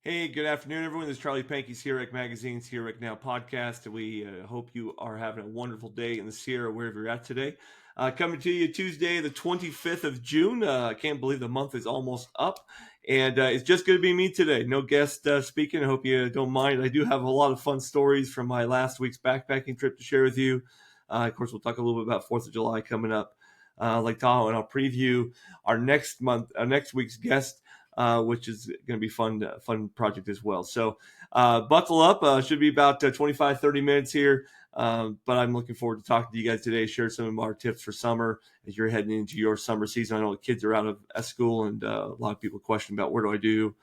Hey, good afternoon, everyone. This is Charlie Pankey, Sierra Magazine's Sierra Now podcast. We hope you are having a wonderful day in the Sierra, wherever you're at today. Coming to you Tuesday, the 25th of June. I can't believe the month is almost up. And it's just going to be me today. No guest speaking. I hope you don't mind. I do have a lot of fun stories from my last week's backpacking trip to share with you. Of course, we'll talk a little bit about 4th of July coming up, Lake Tahoe, and I'll preview our next week's guest, which is going to be fun project as well. So buckle up. Should be about 25, 30 minutes here. But I'm looking forward to talking to you guys today, share some of our tips for summer as you're heading into your summer season. I know the kids are out of school, and a lot of people question about where do I do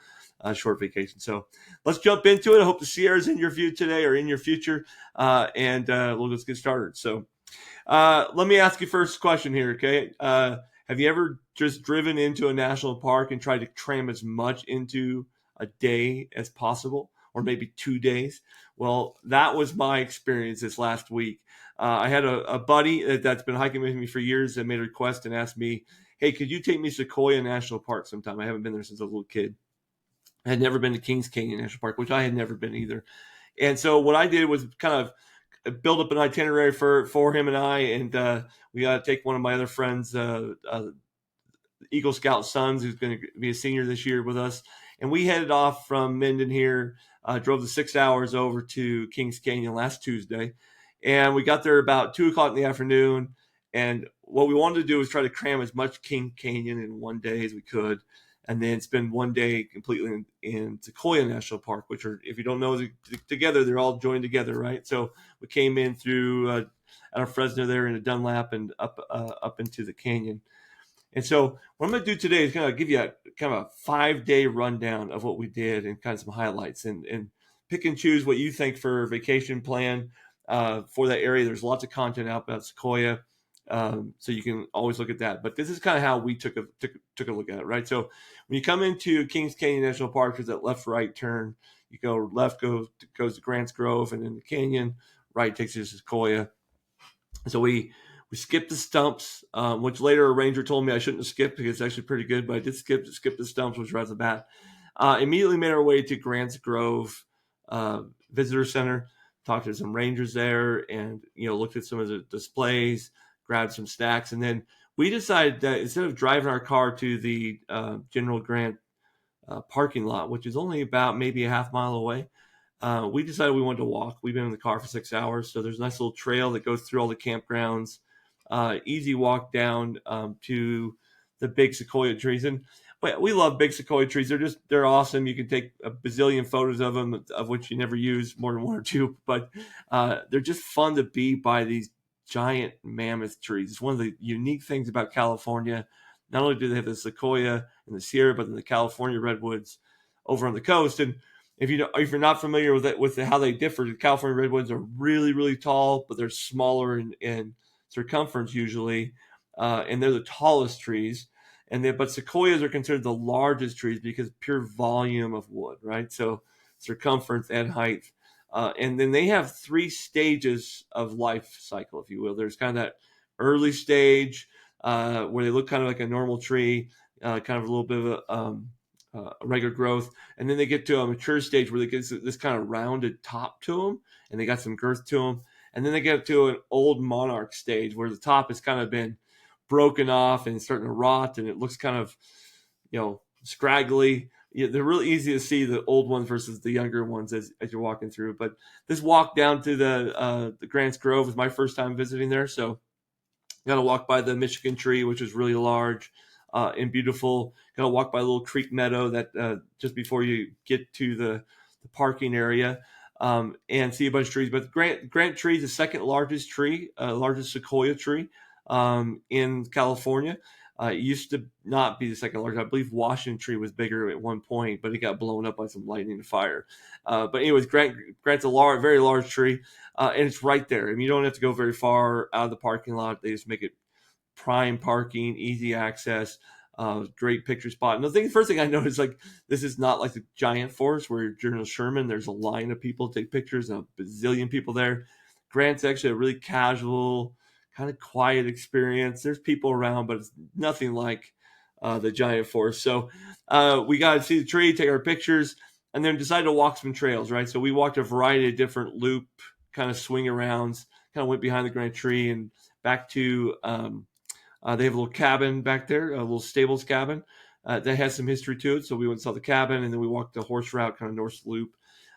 short vacation. So let's jump into it. I hope the Sierra's in your view today or in your future, and we'll just get started. So let me ask you first question here, okay? Have you ever just driven into a national park and tried to cram as much into a day as possible, or maybe 2 days? Well, that was my experience this last week. I had a buddy that's been hiking with me for years that made a request and asked me, hey, could you take me to Sequoia National Park sometime? I haven't been there since I was a little kid. I had never been to Kings Canyon National Park, which I had never been either. And so what I did was kind of build up an itinerary for him and I, and we got to take one of my other friends, Eagle Scout sons, who's going to be a senior this year with us, and we headed off from Minden here, drove the 6 hours over to Kings Canyon last Tuesday, and we got there about 2 o'clock in the afternoon. And what we wanted to do was try to cram as much King Canyon in one day as we could, and then spend one day completely in Sequoia National Park, which are, if you don't know, together, they're all joined together, right? So we came in through at our Fresno there into Dunlap and up into the canyon. And so what I'm going to do today is kind of give you a kind of a 5-day rundown of what we did and kind of some highlights, and pick and choose what you think for a vacation plan for that area. There's lots of content out about Sequoia. So you can always look at that. But this is kind of how we took a look at it, right? So when you come into Kings Canyon National Park, there's that left-right turn. You go left, goes to Grants Grove, and then the canyon. Right takes you to Sequoia. So we skipped the stumps, which later a ranger told me I shouldn't have skipped because it's actually pretty good, but I did skip the stumps, which right off the bat. Immediately made our way to Grants Grove Visitor Center, talked to some rangers there, and looked at some of the displays, grabbed some snacks, and then we decided that instead of driving our car to the General Grant parking lot, which is only about maybe a half mile away, we decided we wanted to walk. We've been in the car for 6 hours, so there's a nice little trail that goes through all the campgrounds. Easy walk down to the big sequoia trees, and we love big sequoia trees. They're awesome. You can take a bazillion photos of them, of which you never use more than one or two, but they're just fun to be by these giant mammoth trees. It's one of the unique things about California. Not only do they have the sequoia and the Sierra, but then the California redwoods over on the coast. And if you're not familiar with it, how they differ, the California redwoods are really, really tall, but they're smaller in circumference usually, and they're the tallest trees. But sequoias are considered the largest trees because pure volume of wood, right? So circumference and height, and then they have 3 stages of life cycle, if you will. There's kind of that early stage where they look kind of like a normal tree, kind of a little bit of a regular growth, and then they get to a mature stage where they get this kind of rounded top to them, and they got some girth to them, and then they get to an old monarch stage where the top has kind of been broken off and it's starting to rot, and it looks kind of scraggly. They're really easy to see, the old ones versus the younger ones as you're walking through. But this walk down to the Grants Grove was my first time visiting there, so got to walk by the Michigan tree, which is really large and beautiful. Got to walk by a little creek meadow that just before you get to the parking area, and see a bunch of trees. But Grant tree is the second largest tree, largest sequoia tree in California. It used to not be the second largest. I believe Washington tree was bigger at one point, but it got blown up by some lightning and fire. But anyways, Grant's a very large tree, and it's right there. I mean, you don't have to go very far out of the parking lot. They just make it prime parking, easy access, great picture spot. And first thing I noticed, like, this is not like the giant forest where General Sherman, there's a line of people to take pictures, and a bazillion people there. Grant's actually a really casual, kind of quiet experience. There's people around, but it's nothing like the giant forest. So we got to see the tree, take our pictures, and then decided to walk some trails, right? So we walked a variety of different loop kind of swing arounds, kind of went behind the Grand Tree and back to, they have a little cabin back there, a little stables cabin that has some history to it. So we went and saw the cabin, and then we walked the horse route, kind of North Loop.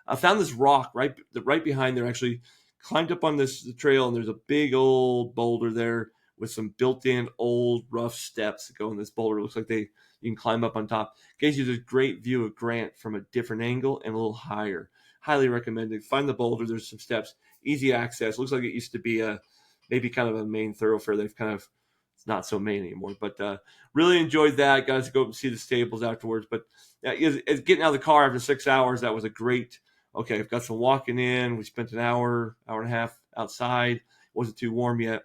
I found this rock right behind there. Actually, climbed up on the trail, and there's a big old boulder there with some built-in old rough steps that go in this boulder. It looks like you can climb up on top. Gives you this great view of Grant from a different angle and a little higher. Highly recommended. Find the boulder. There's some steps, easy access. Looks like it used to be maybe kind of a main thoroughfare. They've kind of, it's not so main anymore, but really enjoyed that. Got to go up and see the stables afterwards. But getting out of the car after 6 hours, that was a great. Okay, I've got some walking in. We spent an hour and a half outside. It wasn't too warm yet.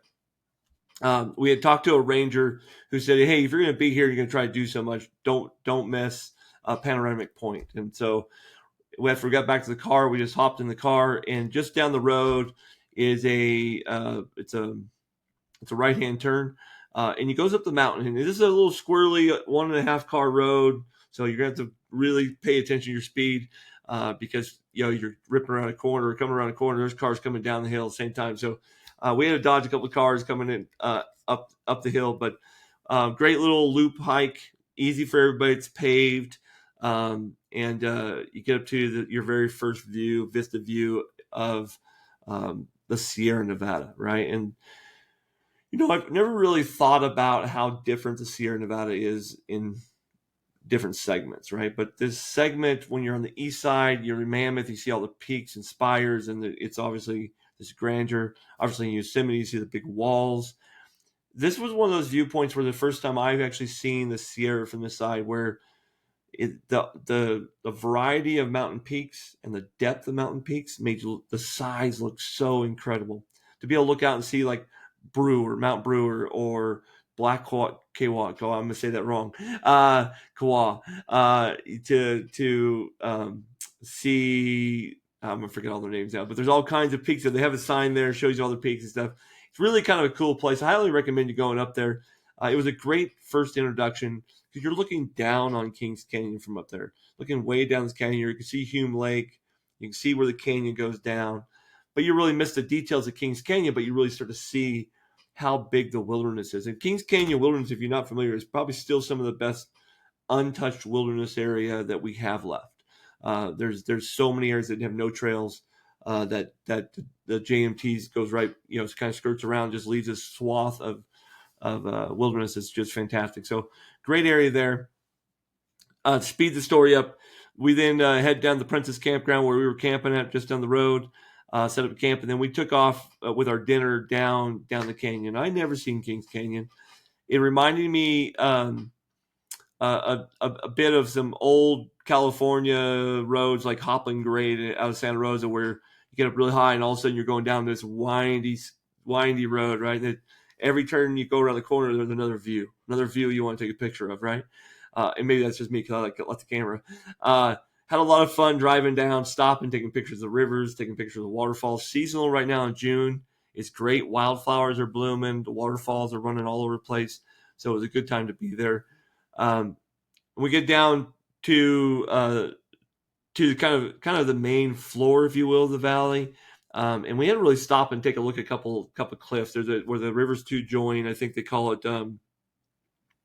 We had talked to a ranger who said, "Hey, if you're going to be here, you're going to try to do so much. Don't miss Panoramic Point." And so after we got back to the car, we just hopped in the car, and just down the road is it's a right-hand turn, and he goes up the mountain. And this is a little squirrely 1.5 car road, so you're going to have to really pay attention to your speed because you're ripping around a corner or coming around a corner. There's cars coming down the hill at the same time. So we had to dodge a couple of cars coming in up the hill, but great little loop hike, easy for everybody. It's paved, and you get up to your very first vista view of the Sierra Nevada, right? And I've never really thought about how different the Sierra Nevada is in different segments, right? But this segment, when you're on the east side, you're in Mammoth, you see all the peaks and spires, and it's obviously this grandeur. Obviously in Yosemite, you see the big walls. This was one of those viewpoints where the first time I've actually seen the Sierra from this side, where the variety of mountain peaks and the depth of mountain peaks made the size look so incredible. To be able to look out and see like Mount Brewer, or Black Kawa, I'm going to say that wrong, Kawa, to see, I'm going to forget all their names now, but there's all kinds of peaks. They have a sign there, shows you all the peaks and stuff. It's really kind of a cool place. I highly recommend you going up there. It was a great first introduction because you're looking down on Kings Canyon from up there, looking way down this canyon. You can see Hume Lake. You can see where the canyon goes down, but you really miss the details of Kings Canyon, but you really start to see how big the wilderness is. And Kings Canyon Wilderness, if you're not familiar, is probably still some of the best untouched wilderness area that we have left. There's so many areas that have no trails that the JMTs goes right, kind of skirts around, just leaves a swath of wilderness. It's just fantastic. So great area there. To speed the story up, we then head down the Princess Campground where we were camping at just down the road. Set up camp, and then we took off with our dinner down the canyon. I'd never seen Kings Canyon. It reminded me a bit of some old California roads like Hopland Grade out of Santa Rosa, where you get up really high and all of a sudden you're going down this windy road, right? That every turn you go around the corner, there's another view you want to take a picture of, right? And maybe that's just me because I like the camera. Had a lot of fun driving down, stopping, taking pictures of rivers, taking pictures of waterfalls. Seasonal right now in June. It's great. Wildflowers are blooming. The waterfalls are running all over the place. So it was a good time to be there. We get down to kind of the main floor, if you will, of the valley. And we had to really stop and take a look at a couple cliffs. There's where the rivers two join. I think they call it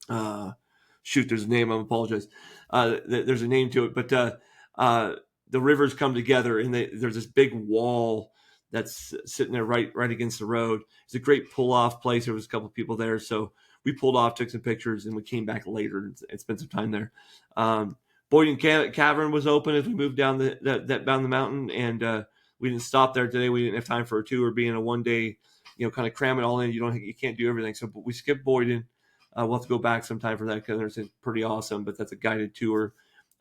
there's a name. I apologize. There's a name to it, but the rivers come together, and there's this big wall that's sitting there right against the road. It's a great pull-off place. There was a couple of people there, so we pulled off, took some pictures, and we came back later and spent some time there. Boyden Cavern was open as we moved down down the mountain, and we didn't stop there today. We didn't have time for a tour, being a one-day, kind of cram it all in. You can't do everything, so we skipped Boyden. We'll have to go back sometime for that because it's pretty awesome, but that's a guided tour.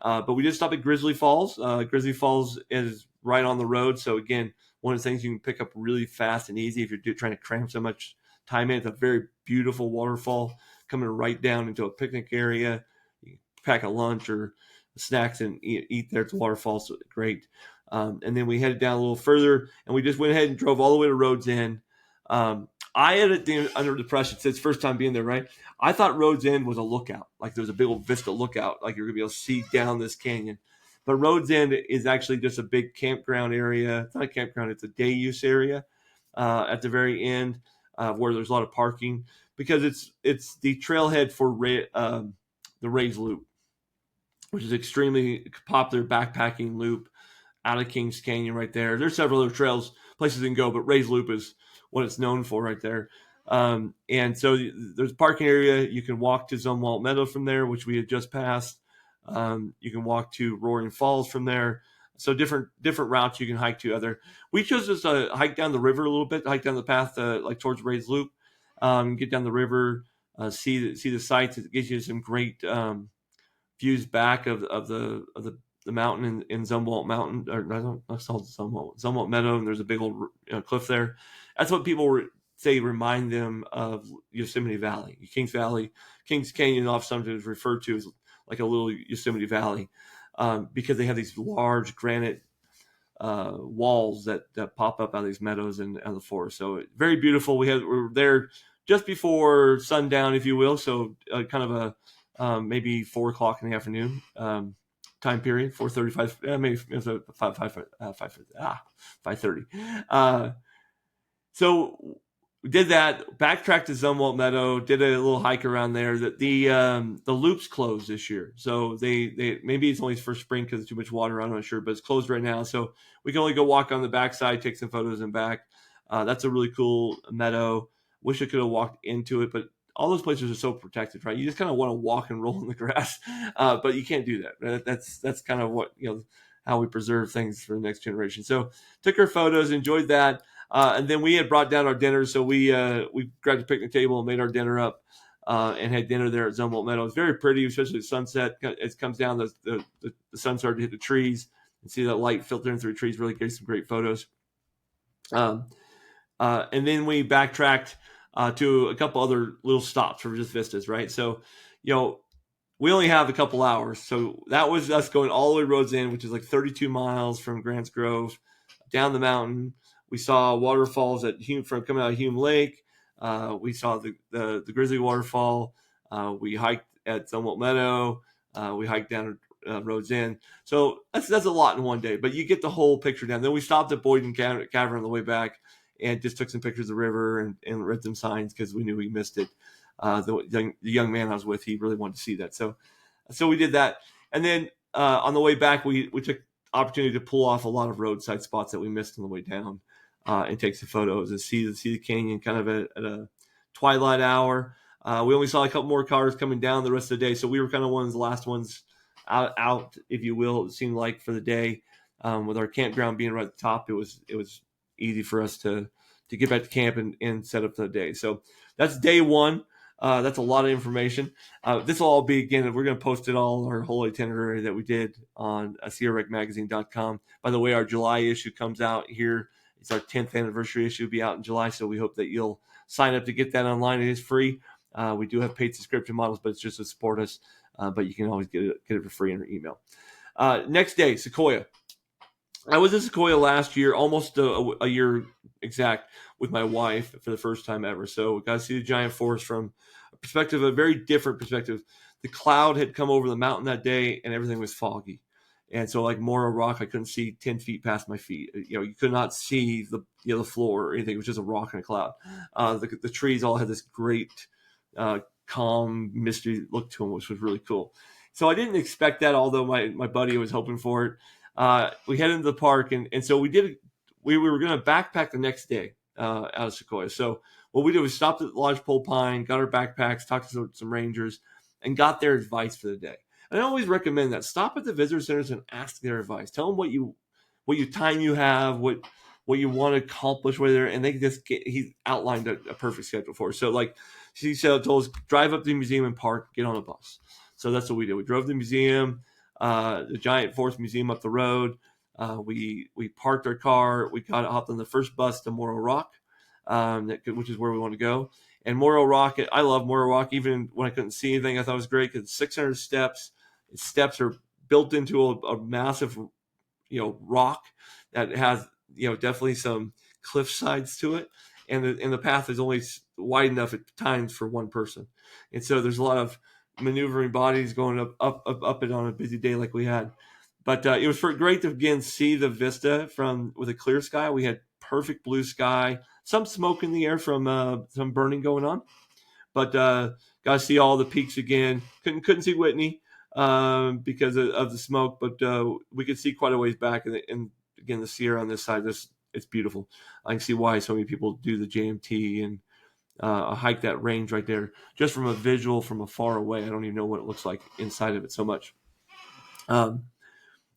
But we did stop at Grizzly Falls. Grizzly Falls is right on the road. So, again, one of the things you can pick up really fast and easy if you're trying to cram so much time in. It's a very beautiful waterfall coming right down into a picnic area. You pack a lunch or snacks and eat there at the waterfall. So great. And then we headed down a little further, and we just went ahead and drove all the way to Rhodes End. I had it under the impression, it's first time being there, right? I thought Rhodes End was a lookout, like there was a big old vista lookout, like you're going to be able to see down this canyon. But Rhodes End is actually just a big campground area. It's not a campground; it's a day use area at the very end where there's a lot of parking because it's the trailhead for the Rays Loop, which is extremely popular backpacking loop out of Kings Canyon right there. There's several other trails, places you can go, but Rays Loop is what it's known for right there. And so there's a parking area. You can walk to Zumwalt Meadow from there, which we had just passed. You can walk to Roaring Falls from there. So different routes you can hike to other. We chose just to hike down the river a little bit, hike down the path like towards Rays Loop, get down the river, see the sights. It gives you some great views back of the mountain in Zumwalt Mountain, or I don't know, it's called Zumwalt Meadow, and there's a big old cliff there. That's what people say remind them of Yosemite Valley, Kings Valley, Kings Canyon. Often is referred to as like a little Yosemite Valley because they have these large granite walls that pop up out of these meadows and out of the forest. So very beautiful. We were there just before sundown, if you will. So kind of a maybe 4 o'clock in the afternoon time period, 4:35, maybe it was 5:30. So we did that, backtracked to Zumwalt Meadow, did a little hike around there. That the loop's closed this year, so they maybe it's only for spring because there's too much water. I'm not sure, but it's closed right now, so we can only go walk on the backside, take some photos and back. That's a really cool meadow. Wish I could have walked into it, but all those places are so protected, right? You just kind of want to walk and roll in the grass, but you can't do that. Right? That's kind of what how we preserve things for the next generation. So took our photos, enjoyed that. And then we had brought down our dinner, so we grabbed a picnic table and made our dinner up and had dinner there at Zumwalt Meadow. It's very pretty, especially at sunset. It comes down, the sun started to hit the trees, and see that light filtering through the trees. Really gave some great photos. And then we backtracked to a couple other little stops for just vistas, right? So, we only have a couple hours, so that was us going all the way Rhodes End, which is like 32 miles from Grants Grove down the mountain. We saw waterfalls from coming out of Hume Lake. We saw the Grizzly Waterfall. We hiked at Zumwalt Meadow. We hiked down Rhodes End. So that's a lot in one day, but you get the whole picture down. Then we stopped at Boyden Cavern on the way back and just took some pictures of the river and read some signs because we knew we missed it. The young man I was with, he really wanted to see that. So we did that. And then on the way back, we took opportunity to pull off a lot of roadside spots that we missed on the way down and take some photos and see the canyon kind of at a twilight hour. We only saw a couple more cars coming down the rest of the day. So we were kind of one of the last ones out, if you will, it seemed like, for the day. With our campground being right at the top, it was easy for us to get back to camp and set up for the day. So that's day one. That's a lot of information. This will all be, again, we're going to post it all, our whole itinerary that we did on SierraWrecMagazine.com. By the way, our July issue comes out here. It's our 10th anniversary issue. It'll be out in July, so we hope that you'll sign up to get that online. It is free. We do have paid subscription models, but it's just to support us. But you can always get it for free in your email. Next day, Sequoia. I was in Sequoia last year, almost a year exact, with my wife for the first time ever. So we got to see the giant forest from a very different perspective. The cloud had come over the mountain that day, and everything was foggy. And so, like Moro Rock, I couldn't see 10 feet past my feet. You could not see the floor or anything. It was just a rock and a cloud. The trees all had this great, calm, mystery look to them, which was really cool. So I didn't expect that, although my buddy was hoping for it. We headed into the park, and so we were going to backpack the next day out of Sequoia. So what we did was stopped at Lodgepole Pine, got our backpacks, talked to some rangers, and got their advice for the day. And I always recommend that. Stop at the visitor centers and ask their advice. Tell them what time you have, what you want to accomplish with it, and he outlined a perfect schedule for us. So like she told us, drive up to the museum and park, get on a bus. So that's what we did. We drove to the museum, the Giant Forest Museum up the road. We parked our car. We hopped on the first bus to Moro Rock, which is where we want to go. And Moro Rock, I love Moro Rock. Even when I couldn't see anything, I thought it was great because 600 steps. Its steps are built into a massive, rock that has, definitely some cliff sides to it, and the path is only wide enough at times for one person, and so there's a lot of maneuvering bodies going up it on a busy day like we had. But it was great to again see the vista from with a clear sky. We had perfect blue sky, some smoke in the air from some burning going on, but got to see all the peaks again. Couldn't see Whitney because of the smoke, but we could see quite a ways back. And again, the Sierra on this side, it's beautiful. I can see why so many people do the JMT and hike that range right there just from a visual from afar away. I don't even know what it looks like inside of it so much.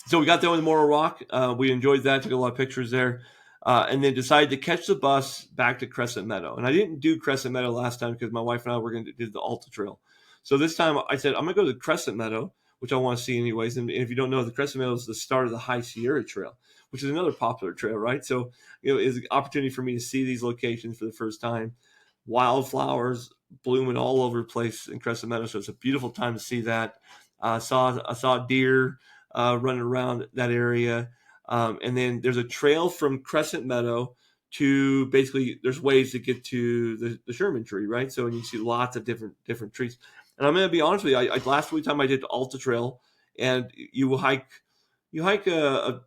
So we got there with Morro Rock. We enjoyed that, took a lot of pictures there, and then decided to catch the bus back to Crescent Meadow. And I didn't do Crescent Meadow last time because my wife and I were going to do the Alta Trail. So this time I said, I'm going to go to Crescent Meadow, which I want to see anyways. And if you don't know, the Crescent Meadow is the start of the High Sierra Trail, which is another popular trail, right? So it's an opportunity for me to see these locations for the first time. Wildflowers blooming all over the place in Crescent Meadow. So it's a beautiful time to see that. I saw deer running around that area. And then there's a trail from Crescent Meadow to basically there's ways to get to the Sherman tree, right? So and you see lots of different trees. And I'm going to be honest with you, last week time I did the Alta Trail, and you hike a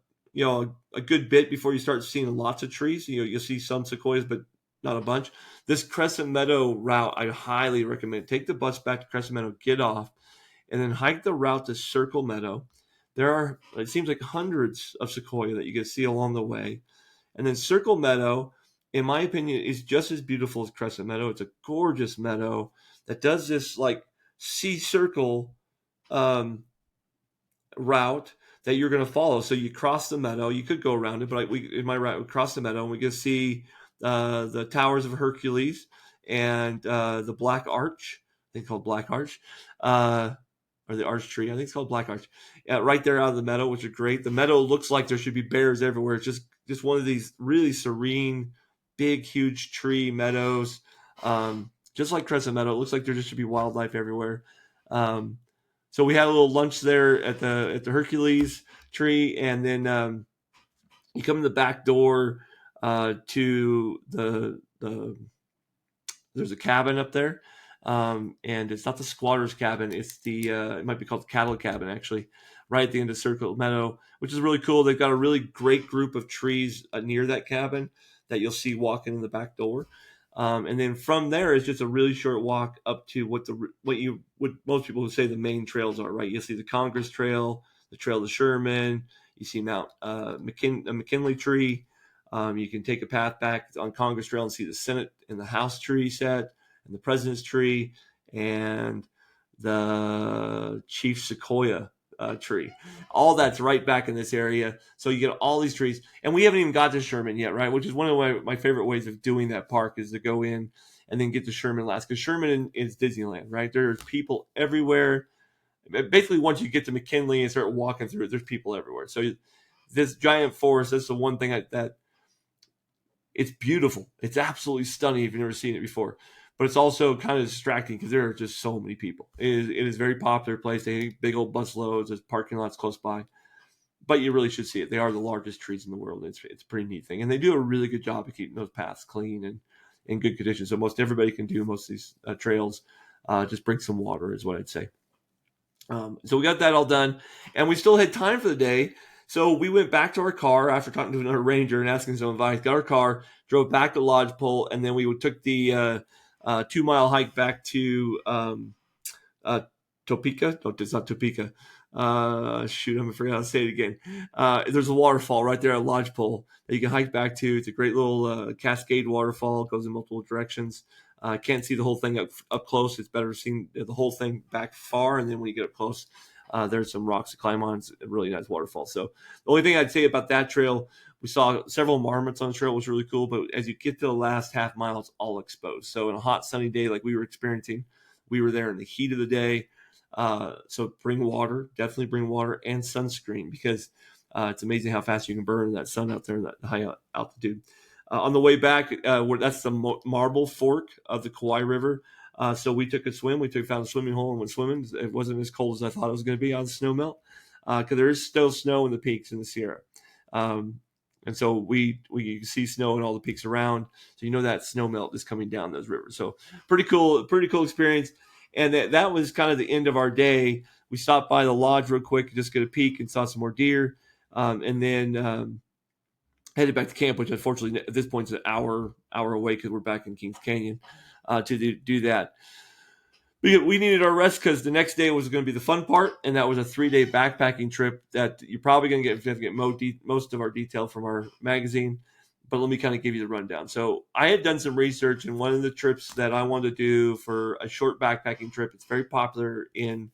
good bit before you start seeing lots of trees. You'll see some sequoias, but not a bunch. This Crescent Meadow route, I highly recommend. Take the bus back to Crescent Meadow, get off, and then hike the route to Circle Meadow. There are, it seems like hundreds of sequoia that you can see along the way. And then Circle Meadow, in my opinion, is just as beautiful as Crescent Meadow. It's a gorgeous meadow that does this like C-circle route that you're going to follow. So you cross the meadow. You could go around it, but in my route, we cross the meadow and we can see the Towers of Hercules and the Black Arch. I think called Black Arch. Or the arch tree. I think it's called Black Arch. Right there out of the meadow, which are great. The meadow looks like there should be bears everywhere. It's just one of these really serene, big, huge tree meadows. Just like Crescent Meadow, it looks like there just should be wildlife everywhere. So we had a little lunch there at the Hercules tree, and then you come in the back door to the there's a cabin up there. And it's not the squatter's cabin. It's it might be called the cattle cabin, actually, right at the end of Circle Meadow, which is really cool. They've got a really great group of trees near that cabin that you'll see walking in the back door. And then from there is just a really short walk up to what most people would say the main trails are, right? You'll see the Congress Trail, the Trail to Sherman. You see Mount McKinley tree. You can take a path back on Congress Trail and see the Senate and the House tree set, and the President's tree, and the Chief Sequoia tree. All that's right back in this area. So you get all these trees. And we haven't even got to Sherman yet, right? Which is one of my favorite ways of doing that park is to go in and then get to Sherman last. Because Sherman is Disneyland, right? There's people everywhere. Basically, once you get to McKinley and start walking through it, there's people everywhere. So this giant forest, that's the one thing that it's beautiful. It's absolutely stunning if you've never seen it before. But it's also kind of distracting because there are just so many people. It is a very popular place. They have big old bus loads. There's parking lots close by. But you really should see it. They are the largest trees in the world. It's a pretty neat thing. And they do a really good job of keeping those paths clean and in good condition. So most everybody can do most of these trails. Just bring some water is what I'd say. So we got that all done. And we still had time for the day. So we went back to our car after talking to another ranger and asking some advice. Got our car, drove back to Lodgepole, and then we took the 2-mile hike back to Topeka. No, it's not Topeka. Shoot, I'm forgetting how to say it again. There's a waterfall right there at Lodgepole that you can hike back to. It's a great little cascade waterfall. It goes in multiple directions. Can't see the whole thing up close. It's better seeing the whole thing back far, and then when you get up close, there's some rocks to climb on. It's a really nice waterfall. So the only thing I'd say about that trail, we saw several marmots on the trail, which was really cool. But as you get to the last half mile, it's all exposed. So in a hot, sunny day like we were experiencing, we were there in the heat of the day. So bring water, definitely bring water and sunscreen because it's amazing how fast you can burn in that sun out there in that high altitude. On the way back, that's the Marble Fork of the Kauai River. So we took a swim. Found a swimming hole and went swimming. It wasn't as cold as I thought it was going to be on the snow melt because there is still snow in the peaks in the Sierra. And so we see snow in all the peaks around. So you know that snow melt is coming down those rivers. So pretty cool experience. And that was kind of the end of our day. we stopped by the lodge real quick, just get a peek and saw some more deer, and then headed back to camp, which unfortunately at this point is an hour away because we're back in Kings Canyon to do that. We needed our rest because the next day was going to be the fun part, and that was a 3-day backpacking trip that you're probably going to get most of our detail from our magazine. But let me kind of give you the rundown. So I had done some research, and one of the trips that I wanted to do for a short backpacking trip, it's very popular in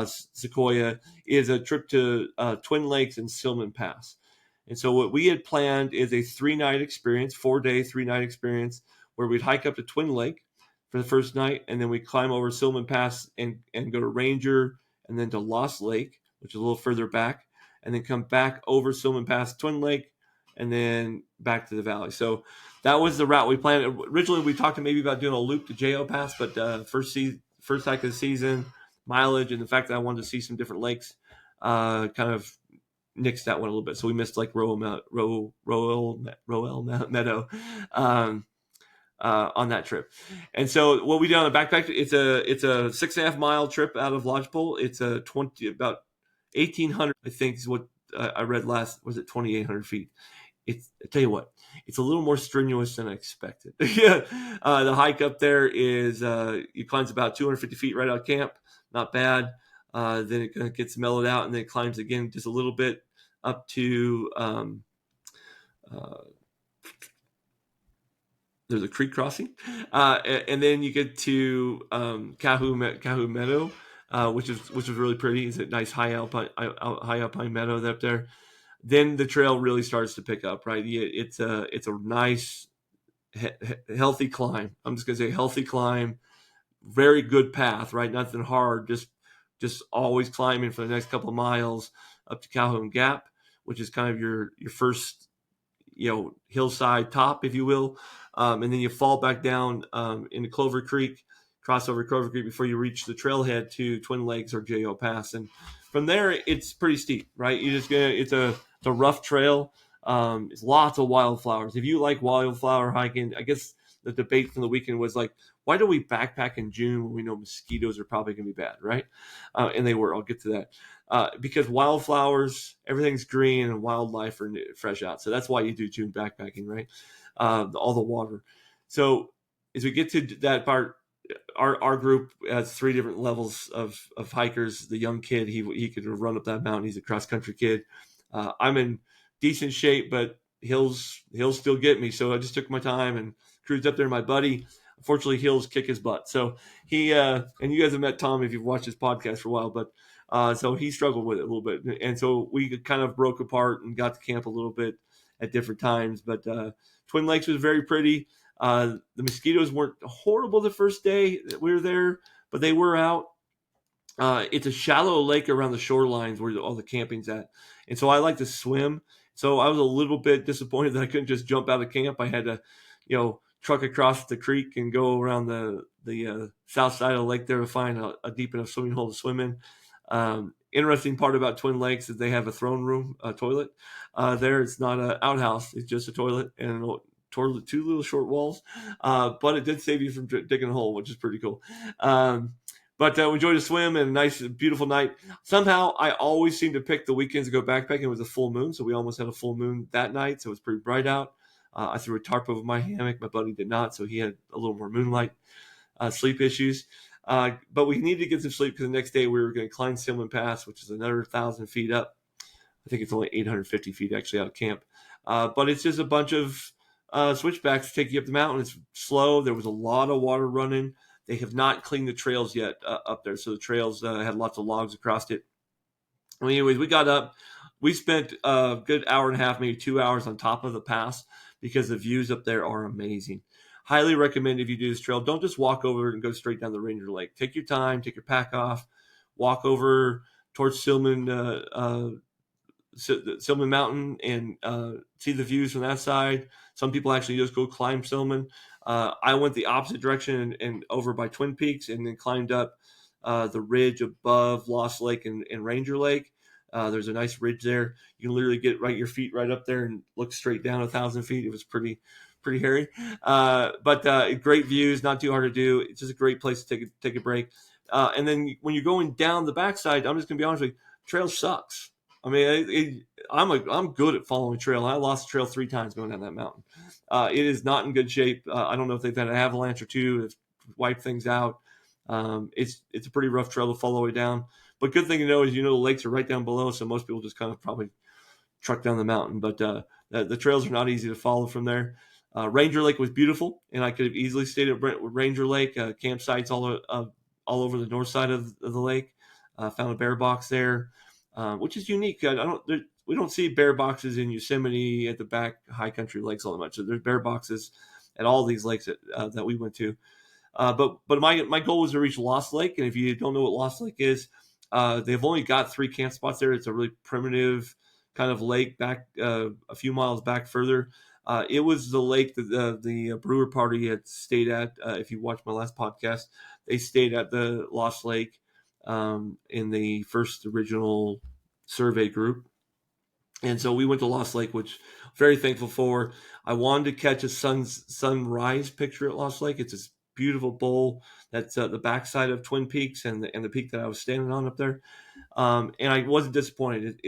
Sequoia, is a trip to Twin Lakes and Silman Pass. And so what we had planned is a 3-night experience, 4-day, 3-night experience, where we'd hike up to Twin Lake for the first night, and then we climb over Silman Pass and go to Ranger, and then to Lost Lake, which is a little further back, and then come back over Silman Pass, Twin Lake, and then back to the valley. So that was the route we planned. Originally, we talked maybe about doing a loop to Jo Pass, but first hike of the season, mileage, and the fact that I wanted to see some different lakes kind of nixed that one a little bit. So we missed like Royal Meadow on that trip. And so what we did on the backpack, it's a 6.5 mile trip out of Lodgepole. It's about 1,800, I think is what I read last. Was it 2,800 feet? I tell you what, it's a little more strenuous than I expected. Yeah, the hike up there is you climbs about 250 feet right out of camp. Not bad. Then it kind of gets mellowed out, and then it climbs again just a little bit up to there's a creek crossing, and then you get to Kahoo Meadow, which is really pretty. It's a nice high alpine meadow up there. Then the trail really starts to pick up, right? It's a nice healthy climb. I'm just gonna say healthy climb, very good path, right? Nothing hard, just always climbing for the next couple of miles up to Calhoun Gap, which is kind of your first hillside top, if you will, and then you fall back down into Clover Creek, cross over Clover Creek before you reach the trailhead to Twin Lakes or Jo Pass, and from there it's pretty steep, right? It's a rough trail. It's lots of wildflowers. If you like wildflower hiking, I guess the debate from the weekend was like, why do we backpack in June when we know mosquitoes are probably going to be bad, right? And they were. I'll get to that. Because wildflowers, everything's green, and wildlife are fresh out. So that's why you do June backpacking, right? All the water. So as we get to that part, our group has 3 different levels of hikers. The young kid, he could run up that mountain. He's a cross country kid. I'm in decent shape, but he'll still get me. So I just took my time and cruised up there. My buddy, unfortunately, he'll kick his butt. So he and you guys have met Tom if you've watched his podcast for a while, but so he struggled with it a little bit, and so we kind of broke apart and got to camp a little bit at different times. But Twin Lakes was very pretty. The mosquitoes weren't horrible the first day that we were there, but they were out. It's a shallow lake around the shorelines where all the camping's at, and so I like to swim. So I was a little bit disappointed that I couldn't just jump out of camp. I had to, truck across the creek and go around the south side of the lake there to find a deep enough swimming hole to swim in. Interesting part about Twin Lakes is they have a throne room, a toilet. There, it's not an outhouse; it's just a toilet and a toilet, 2 little short walls. But it did save you from digging a hole, which is pretty cool. But we enjoyed a swim and a nice, beautiful night. Somehow, I always seem to pick the weekends to go backpacking. It was a full moon, so we almost had a full moon that night, so it was pretty bright out. I threw a tarp over my hammock. My buddy did not, so he had a little more moonlight sleep issues. But we needed to get some sleep because the next day we were going to climb Silman Pass, which is another 1,000 feet up. I think it's only 850 feet actually out of camp. But it's just a bunch of switchbacks to take you up the mountain. It's slow. There was a lot of water running. They have not cleaned the trails yet up there. So the trails had lots of logs across it. Well, anyways, we got up. We spent a good hour and a half, maybe 2 hours on top of the pass because the views up there are amazing. Highly recommend if you do this trail, don't just walk over and go straight down the Ranger Lake. Take your time, take your pack off, walk over towards Silman Mountain and see the views from that side. Some people actually just go climb Silman. I went the opposite direction and over by Twin Peaks and then climbed up the ridge above Lost Lake and Ranger Lake. There's a nice ridge there. You can literally get your feet right up there and look straight down 1,000 feet. It was pretty hairy, but great views, not too hard to do. It's just a great place to take a break. And then when you're going down the backside, I'm just gonna be honest with you, trail sucks. I mean, I'm good at following trail. I lost the trail 3 times going down that mountain. It is not in good shape. I don't know if they've had an avalanche or two, have wiped things out. It's a pretty rough trail to follow the way down. But good thing to know is the lakes are right down below, so most people just kind of probably truck down the mountain. But the trails are not easy to follow from there. Ranger Lake was beautiful, and I could have easily stayed at Ranger Lake. Campsites all over the north side of the lake. Found a bear box there, which is unique. We don't see bear boxes in Yosemite at the back high country lakes all that much. So there's bear boxes at all these lakes that we went to. But my goal was to reach Lost Lake, and if you don't know what Lost Lake is, they've only got 3 camp spots there. It's a really primitive kind of lake back a few miles back further. It was the lake that the brewer party had stayed at. If you watched my last podcast, they stayed at the Lost Lake in the first original survey group. And so we went to Lost Lake, which I'm very thankful for. I wanted to catch a sunrise picture at Lost Lake. It's this beautiful bowl that's the backside of Twin Peaks and the peak that I was standing on up there. And I wasn't disappointed.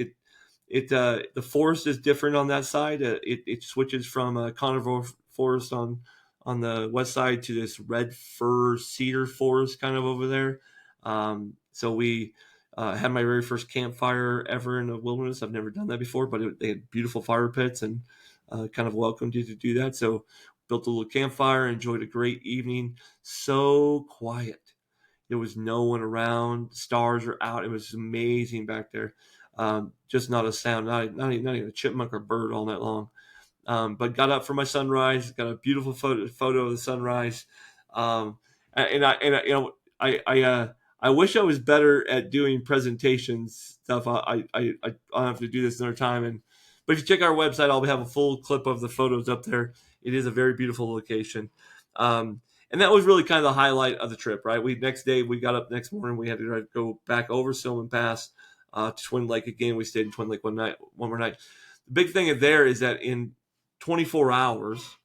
The forest is different on that side. It switches from conifer forest on the west side to this red fir cedar forest kind of over there. So we had my very first campfire ever in the wilderness. I've never done that before, but they had beautiful fire pits and kind of welcomed you to do that. So built a little campfire, enjoyed a great evening. So quiet. There was no one around. Stars are out. It was amazing back there. Just not a sound, not even a chipmunk or bird all night long. But got up for my sunrise. Got a beautiful photo of the sunrise. I wish I was better at doing presentations stuff. I'll have to do this another time. But if you check our website, I'll have a full clip of the photos up there. It is a very beautiful location. And that was really kind of the highlight of the trip, right? Next next morning, we had to go back over Silman Pass to Twin Lake again. We stayed in Twin Lake one more night. The big thing there is that in 24 hours,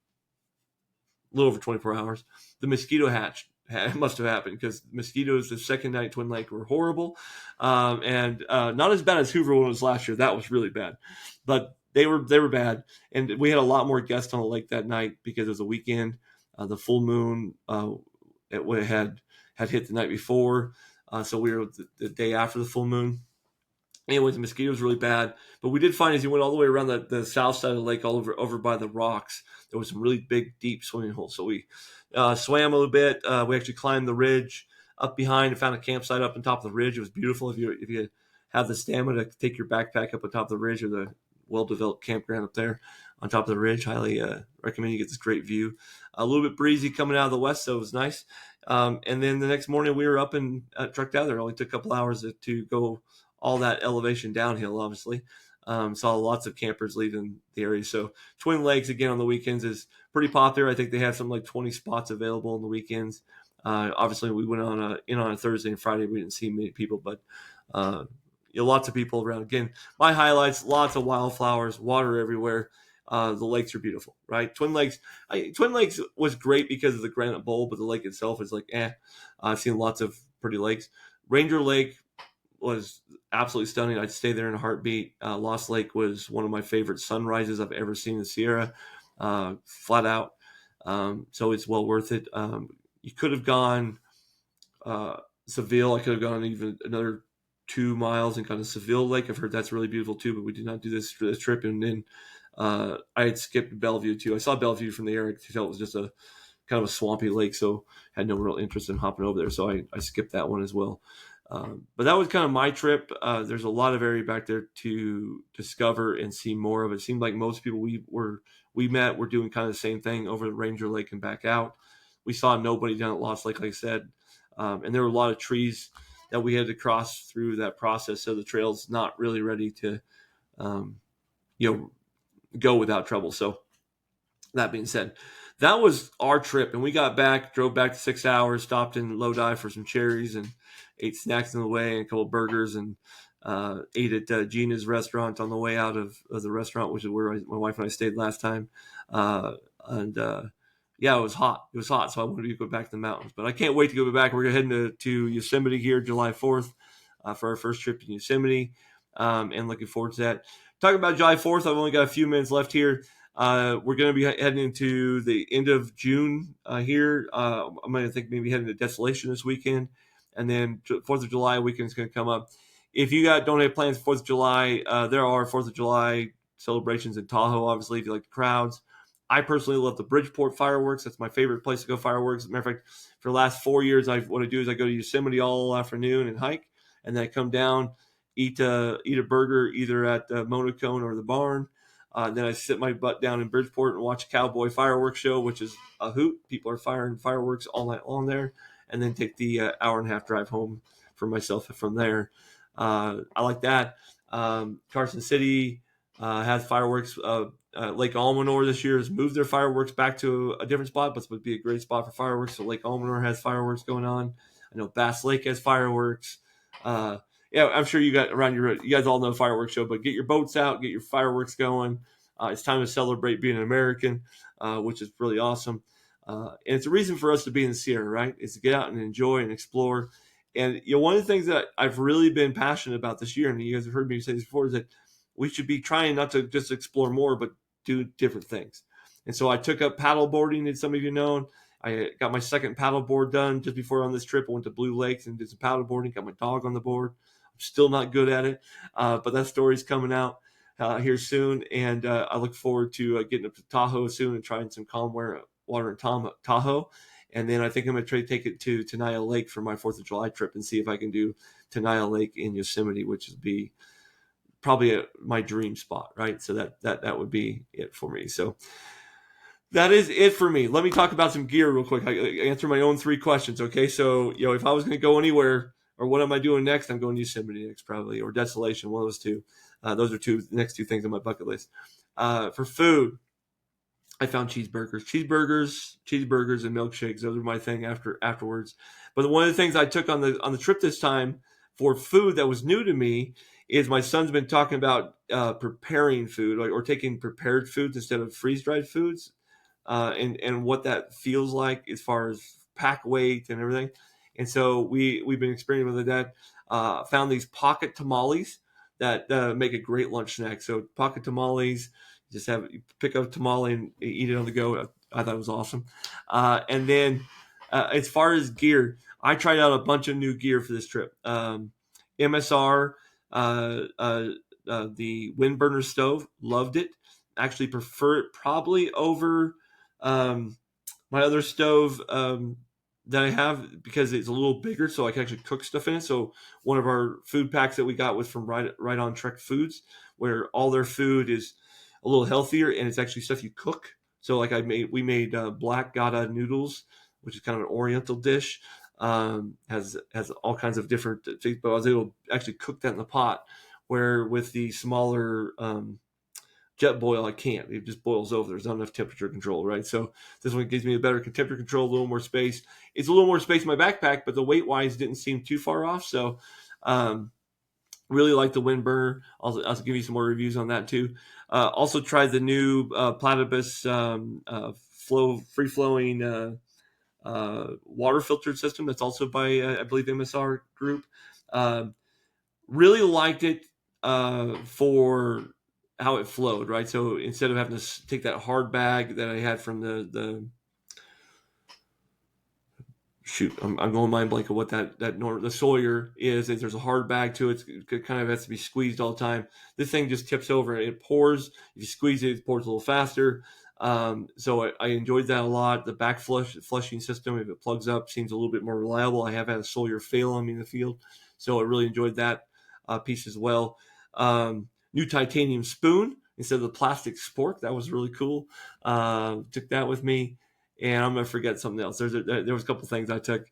a little over 24 hours, the mosquito hatch must have happened because mosquitoes the second night at Twin Lake were horrible, and not as bad as Hooverville was last year. That was really bad, but they were bad, and we had a lot more guests on the lake that night because it was a weekend. The full moon it had hit the night before, so we were the day after the full moon. Anyways, the mosquitoes really bad, but we did find as you went all the way around the south side of the lake, all over by the rocks, there was some really big, deep swimming holes. So we swam a little bit. We actually climbed the ridge up behind and found a campsite up on top of the ridge. It was beautiful. If you have the stamina to take your backpack up on top of the ridge or the well-developed campground up there on top of the ridge, highly recommend. You get this great view. A little bit breezy coming out of the west, so it was nice. And then the next morning we were up and trucked out there. It only took a couple hours to go all that elevation downhill, obviously. Saw lots of campers leaving the area. So Twin Lakes, again, on the weekends is pretty popular. I think they have something like 20 spots available on the weekends. Obviously, we went on a Thursday and Friday. We didn't see many people, but lots of people around. Again, my highlights, lots of wildflowers, water everywhere. The lakes are beautiful, right? Twin Lakes was great because of the granite bowl, but the lake itself is like, I've seen lots of pretty lakes. Ranger Lake was absolutely stunning. I'd stay there in a heartbeat. Lost Lake was one of my favorite sunrises I've ever seen in the Sierra, flat out. So it's well worth it. You could have gone Seville. I could have gone even another 2 miles and gone to Seville Lake. I've heard that's really beautiful too, but we did not do this for this trip. And then I had skipped Bellevue too. I saw Bellevue from the air. I could tell it was just a kind of a swampy lake, so had no real interest in hopping over there. So I skipped that one as well. But that was kind of my trip. There's a lot of area back there to discover and see more of. It seemed like most people we met were doing kind of the same thing over the Ranger Lake and back out. We saw nobody down at Lost Lake, like I said, and there were a lot of trees that we had to cross through that process. So the trail's not really ready to, go without trouble. So that being said, that was our trip, and we drove back to 6 hours, stopped in Lodi for some cherries and ate snacks on the way and a couple of burgers, and ate at Gina's restaurant on the way out of the restaurant, which is where my wife and I stayed last time. And Yeah, it was hot. It was hot, so I wanted to go back to the mountains. But I can't wait to go back. We're heading to Yosemite here, July 4th, for our first trip to Yosemite, and looking forward to that. Talking about July 4th, I've only got a few minutes left here. We're going to be heading into the end of June here. I'm going to think maybe heading to Desolation this weekend, and then 4th of July weekend is going to come up. If you don't have plans for 4th of July, there are 4th of July celebrations in Tahoe, obviously, if you like the crowds. I personally love the Bridgeport fireworks. That's my favorite place to go fireworks. As a matter of fact, for the last 4 years, what I do is I go to Yosemite all afternoon and hike, and then I come down, eat a burger either at the Monocone or the barn. Then I sit my butt down in Bridgeport and watch a cowboy fireworks show, which is a hoot. People are firing fireworks all night long there, and then take the hour and a half drive home for myself from there. I like that. Carson City has fireworks. Lake Almanor this year has moved their fireworks back to a different spot, but it's supposed to be a great spot for fireworks. So Lake Almanor has fireworks going on. I know Bass Lake has fireworks. Yeah, I'm sure you guys all know fireworks show, but get your boats out, get your fireworks going. It's time to celebrate being an American, which is really awesome. And it's a reason for us to be in the Sierra, right? Is to get out and enjoy and explore. And one of the things that I've really been passionate about this year, and you guys have heard me say this before, is that we should be trying not to just explore more, but do different things. And so I took up paddle boarding, as some of you know. I got my second paddle board done just before on this trip. I went to Blue Lakes and did some paddle boarding, got my dog on the board. I'm still not good at it, but that story's coming out here soon. And I look forward to getting up to Tahoe soon and trying some calm water in Tahoe. And then I think I'm going to try to take it to Tenaya Lake for my 4th of July trip and see if I can do Tenaya Lake in Yosemite, which would be probably my dream spot, right? So that would be it for me. So that is it for me. Let me talk about some gear real quick. I answer my own 3 questions, okay? So, if I was going to go anywhere, or what am I doing next? I'm going to Yosemite next, probably, or Desolation, one of those two. Those are the next 2 things on my bucket list. For food, I found cheeseburgers, and milkshakes. Those are my thing afterwards. But one of the things I took on the trip this time for food that was new to me is my son's been talking about preparing food, or taking prepared foods instead of freeze dried foods, and what that feels like as far as pack weight and everything. And so we've been experimenting with that. Found these pocket tamales that make a great lunch snack. So pocket tamales, you pick up a tamale and eat it on the go. I thought it was awesome. And then as far as gear, I tried out a bunch of new gear for this trip. MSR, the wind burner stove, loved it. Actually prefer it probably over my other stove that I have, because it's a little bigger, so I can actually cook stuff in it. So one of our food packs that we got was from Right on Trek Foods, where all their food is a little healthier and it's actually stuff you cook. So like we made black gada noodles, which is kind of an Oriental dish. Has all kinds of different things, but I was able to actually cook that in the pot. Where with the smaller jet boil, I can't. It just boils over. There's not enough temperature control, right? So this one gives me a better temperature control, a little more space. It's a little more space in my backpack, but the weight wise didn't seem too far off. So really like the wind burner. I'll give you some more reviews on that too. Also tried the new Platypus free flowing water filtered system that's also by I believe MSR Group. Really liked it for how it flowed, right? So instead of having to take that hard bag that I had from the I'm going mind blank of what the Sawyer is. There's a hard bag to it. It kind of has to be squeezed all the time. This thing just tips over and it pours. If you squeeze it, it pours a little faster. So I enjoyed that a lot. The back flushing system, if it plugs up, seems a little bit more reliable. I have had a Sawyer fail on me in the field, so I really enjoyed that piece as well. New titanium spoon instead of the plastic spork. That was really cool. Took that with me. And I'm gonna forget something else. There was a couple things I took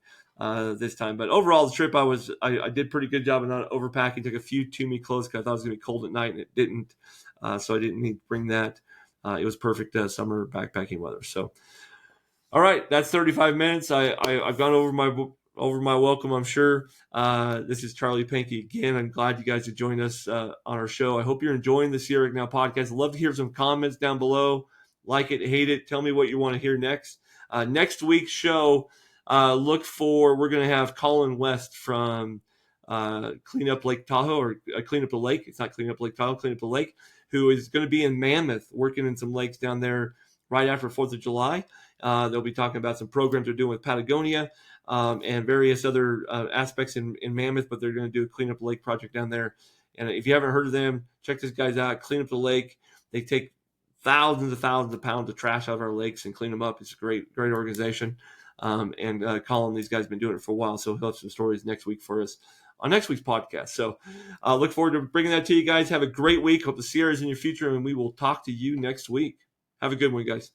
this time, but overall the trip I did pretty good job of not overpacking. Took a few Tumi clothes because I thought it was gonna be cold at night, and it didn't. So I didn't need to bring that. It was perfect summer backpacking weather. So, all right, that's 35 minutes. I've gone over my welcome, I'm sure. This is Charlie Pankey again. I'm glad you guys have joined us on our show. I hope you're enjoying the Sierra Now podcast. I'd love to hear some comments down below. Like it, hate it. Tell me what you want to hear next. Next week's show, we're going to have Colin West from Clean Up Lake Tahoe, or Clean Up the Lake. It's not Clean Up Lake Tahoe, Clean Up the Lake, who is going to be in Mammoth working in some lakes down there right after 4th of July. They'll be talking about some programs they're doing with Patagonia and various other aspects in Mammoth, but they're going to do a Clean Up the Lake project down there. And if you haven't heard of them, check these guys out. Clean Up the Lake. They take thousands of pounds of trash out of our lakes and clean them up. It's a great organization. And Colin, these guys have been doing it for a while, so he'll have some stories next week for us on next week's podcast. So look forward to bringing that to you guys. Have a great week. Hope the Sierra is in your future, and we will talk to you next week. Have a good one, guys.